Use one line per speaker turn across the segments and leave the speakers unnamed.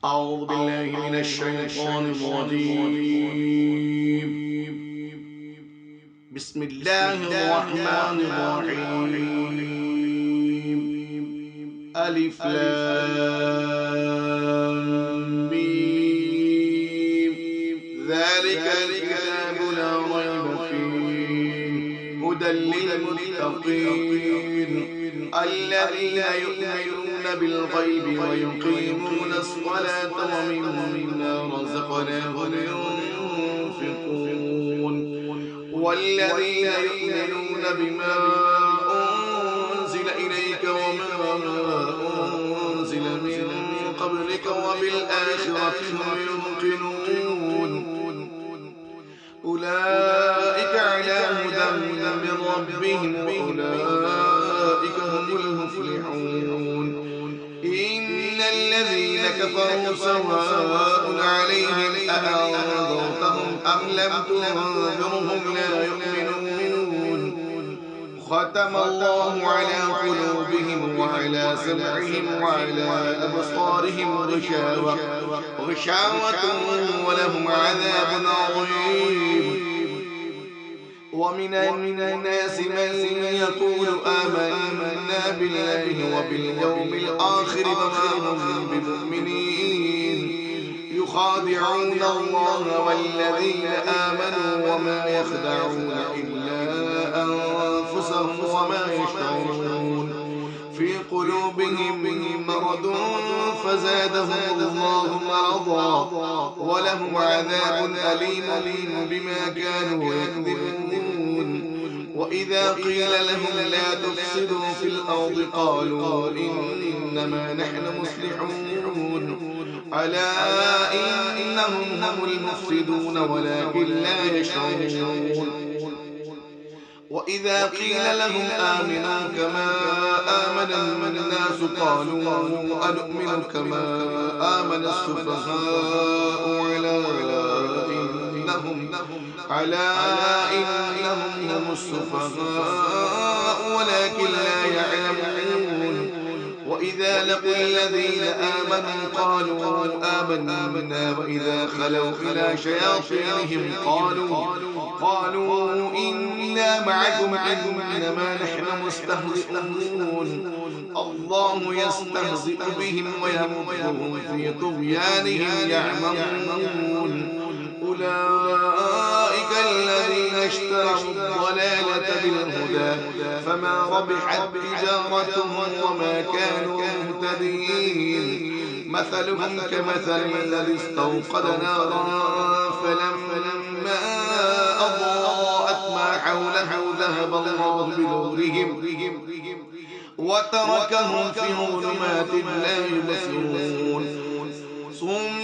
أعوذ بالله من الشيطان الرجيم. بسم الله الرحمن الرحيم. ألف لام ميم. ذلك الكتاب لا ريب فيه هدى للمتقين الذين يؤمنون بالغيب ويقيمون الصلاة ومما رزقناهم ينفقون والذين يؤمنون بما أنزل إليك وما أنزل من قبلك وبالآخرة هم يوقنون أولئك على هدى من ربهم وأولئك هم المفلحون. إن الذين كفروا سواء عليهم أأنذرتهم أم لم تنذرهم لا يؤمنون. ختم الله على قلوبهم وعلى سمعهم وعلى أبصارهم غشاوة ولهم عذاب عظيم. ومن الناس من يقول آمنا بالله وباليوم الآخر وما هم بمؤمنين يخادعون الله والذين آمنوا وما يخدعون إلا أنفسهم وما يشعرون. في قلوبهم مرض فزادهم الله مرضا ولهم عذاب أليم بما كانوا يكذبون. وإذا قيل لهم لا تفسدوا في الأرض قالوا إنما نحن مصلحون ألا إنهم هم المفسدون ولكن لا يشعرون. وإذا قيل لهم آمنوا كما آمن الناس قالوا أنؤمن كما آمن السفهاء ألا إنهم هم السفهاء ولكن لا يعلمون. وإذا لقوا الذين آمنوا قالوا آمنا وإذا خلوا إلى شياطينهم قالوا إنا معكم إنما نحن مستهزئون. الله يستهزئ بهم ويمدهم في طغيانهم يعمهون. أولئك الذين اشتروا الضلالة بالهدى فما ربحت تجارتهم وما كانوا مهتدين. مثلهم كمثل الذي استوقد نارا فلما أضاءت ما حوله ذهب الله بنورهم وتركهم في ظلمات لا يبصرون. صم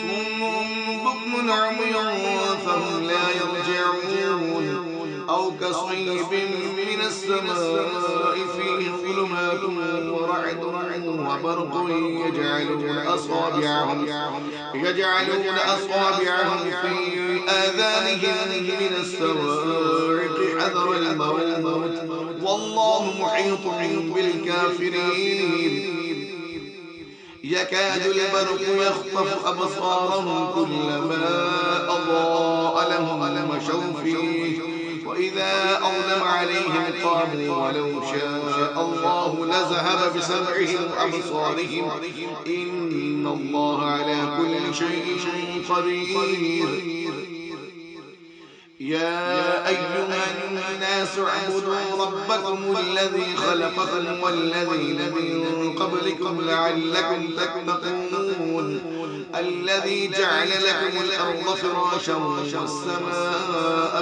بكم عمي فهم لا يرجعون. أو كصيب من السماء فيه ظلمات ورعد وبرق يجعلون أصابعهم في آذانهم من الصواعق حذر الموت والله محيط بالكافرين. يكاد البرق يخطف أبصارهم كلما أضاء لهم مشوا فيه وإذا أظلم عليهم قاموا ولو شاء الله لذهب بسمعهم وأبصارهم إن الله على كل شيء قدير. يا أيها الناس اعبدوا ربكم الذي خلقكم والذين من قبلكم لعلكم تتقون. الذي جعل لكم الأرض فراشا والسماء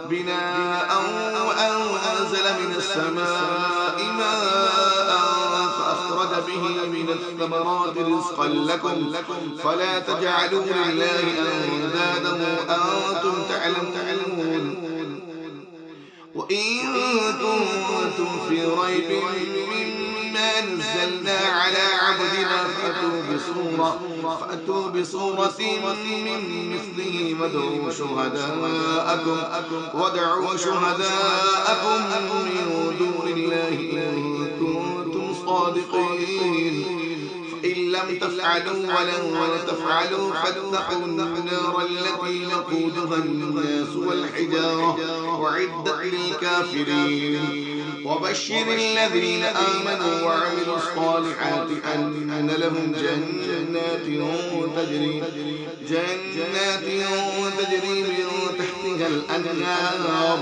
بناء وأنزل من السماء ماء فأخرج به من الثمرات رزقا لكم فلا تجعلوا لله أندادا وأنتم تعلمون. وإن كنتم في ريب مما نزلنا على عبدنا فأتوا بصورة من مثله وادعوا شهداءكم من دون الله إن كنتم صادقين. إن لم تفعلوا ولن تفعلوا فاتقوا النار التي وقودها الناس والحجارة أعدت للكافرين وبشر الذين آمنوا وعملوا الصالحات أن لهم جنات تجري من تحتها الأنهار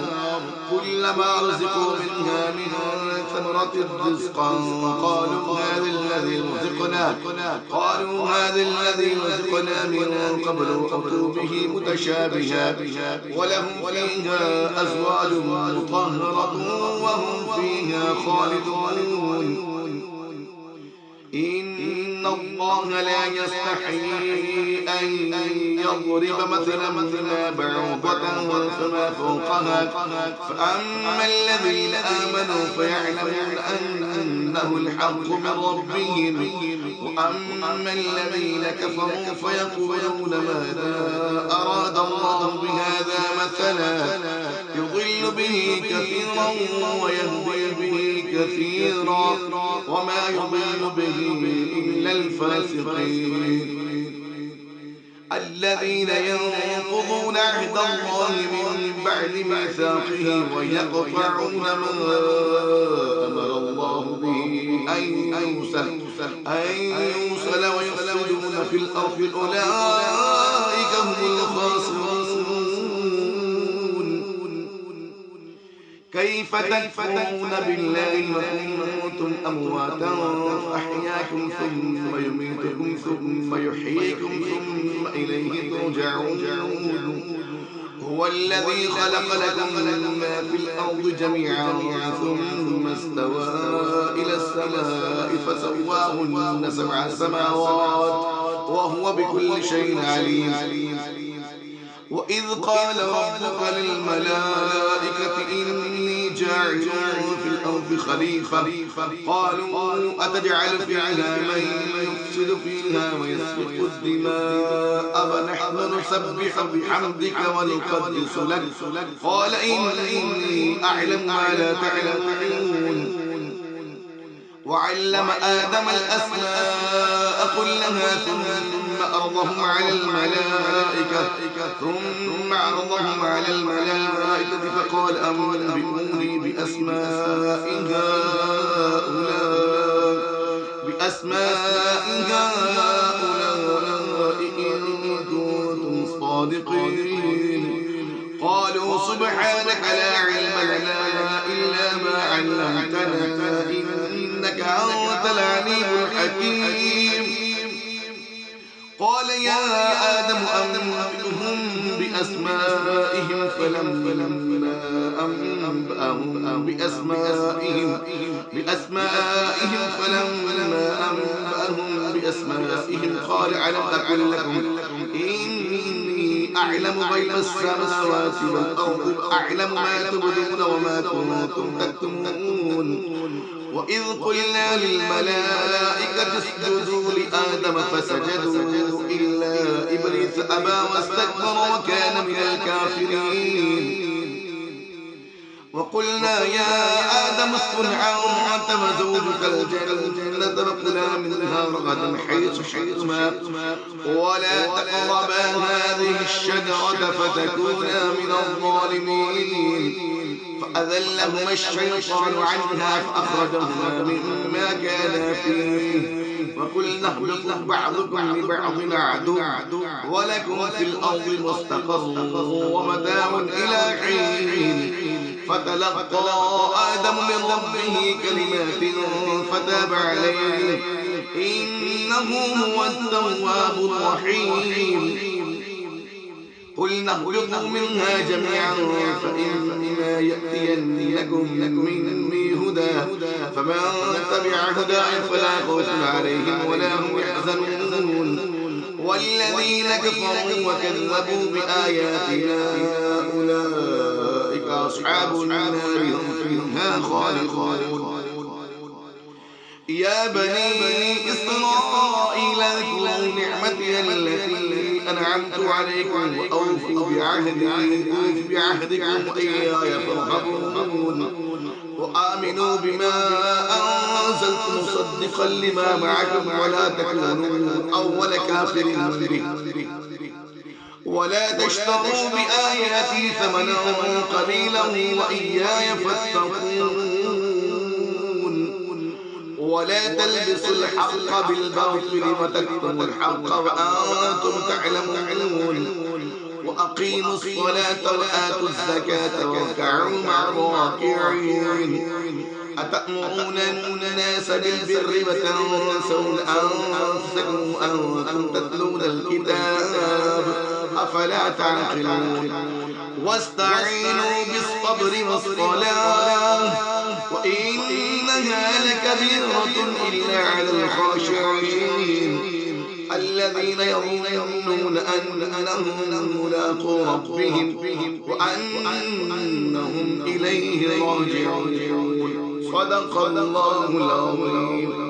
كلما رزقوا منها من ثمرة رزقا قالوا هذا الذي رزقنا من قبل وأتوا به متشابها ولهم فيها أزواج مطهرة وهم فيها خالدون إن الله لا يستحيي أن يضرب مثلا ما بعوضة فما فوقها فأما الذين آمنوا فيعلمون أنه الحق من ربهم وأما الذين كفروا فيقولون ماذا أراد الله بهذا مثلا يضل به كثيرا ويهدي به كثيرا وما يضل به إلا الفاسقين الذين ينقضون عهد الله من بعد ميثاقه ويقطعون ما أمر الله به أن يوصل ويفسدون في الأرض أولئك هم الخاسرون كيف تكفرون بالله وكنتم أمواتا فأحياكم ثم يميتكم ثم يحييكم ثم إليه ترجعون هو الذي خلق لكم ما في الأرض جميعا ثم استوى إلى السماء فسواهن 7 سماوات وهو بكل شيء عليم وإذ قال ربك للملائكة إني جاعل في الأرض خليفة قالوا أتجعل فيها من يفسد فيها ويسفك الدماء فنحن نسبح بحمدك ونقدس لك قال إني أعلم ما لا تعلمون وعلم آدم الأسماء كلها ثم عرضهم على الملائكة فقال أنبئوني بأسماء هؤلاء إن كنتم صادقين قالوا سبحانك لا علم لنا إلا ما علمتنا إنك أنت العليم الحكيم قال يا آدم أنبئهم بأسمائهم فلما أنبأهم بأسمائهم قال ألم أقل لكم إني أعلم غيب السماوات والأرض أعلم ما تبدون وما كنتم تكتمون وإذ قلنا للملائكة اسجدوا لآدم فسجدوا إلا إبليس أبى واستكبر وكان من الكافرين وقلنا يا آدم اسكن أنت وزوجك الجنة فكلا منها رغدا حيث شئتما ولا تقربا هذه الشجرة فتكونا من الظالمين فأذلهما الشيطان عنها فأخرجهما مما كانا فيه وقلنا اهبطوا بعضكم لبعض عدو ولكم في الأرض مستقر ومتاع إلى حين فتلقى آدم من ربه كلمات فتاب عليه إنه هو التواب الرحيم قلنا اهبطوا منها جميعا فإما يأتينكم مني هدى فمن تبع هداي فلا خوف عليهم ولا هم يحزنون والذين كفروا وكذبوا بآياتنا أولئك أصحاب النار هم فيها خالدون يا بني إسرائيل اذكروا نعمتي التي أنعمت عليكم وأوفوا بعهدي أوف بعهدكم وإياي فارهبون وآمنوا بما أنزلت مصدقا لما معكم ولا تكونوا أول كافر به ولا تشتروا بآياتي ثمنا قليلا وإياي فاتقون ولا تلبسوا الحق بالباطل وتكتموا الحق وأنتم تعلمون وأقيموا الصلاة وآتوا الزكاة واركعوا مع الراكعين أتأمرون الناس بالبر وتنسون أنفسكم وأنتم تتلون الكتاب أفلا تعقلون واستعينوا بالصبر والصلاة وإنها لكبيرة إلا على الخاشعين الذين يظنون أنهم ملاقو ربهم وأنهم إليه راجعون صدق الله العظيم.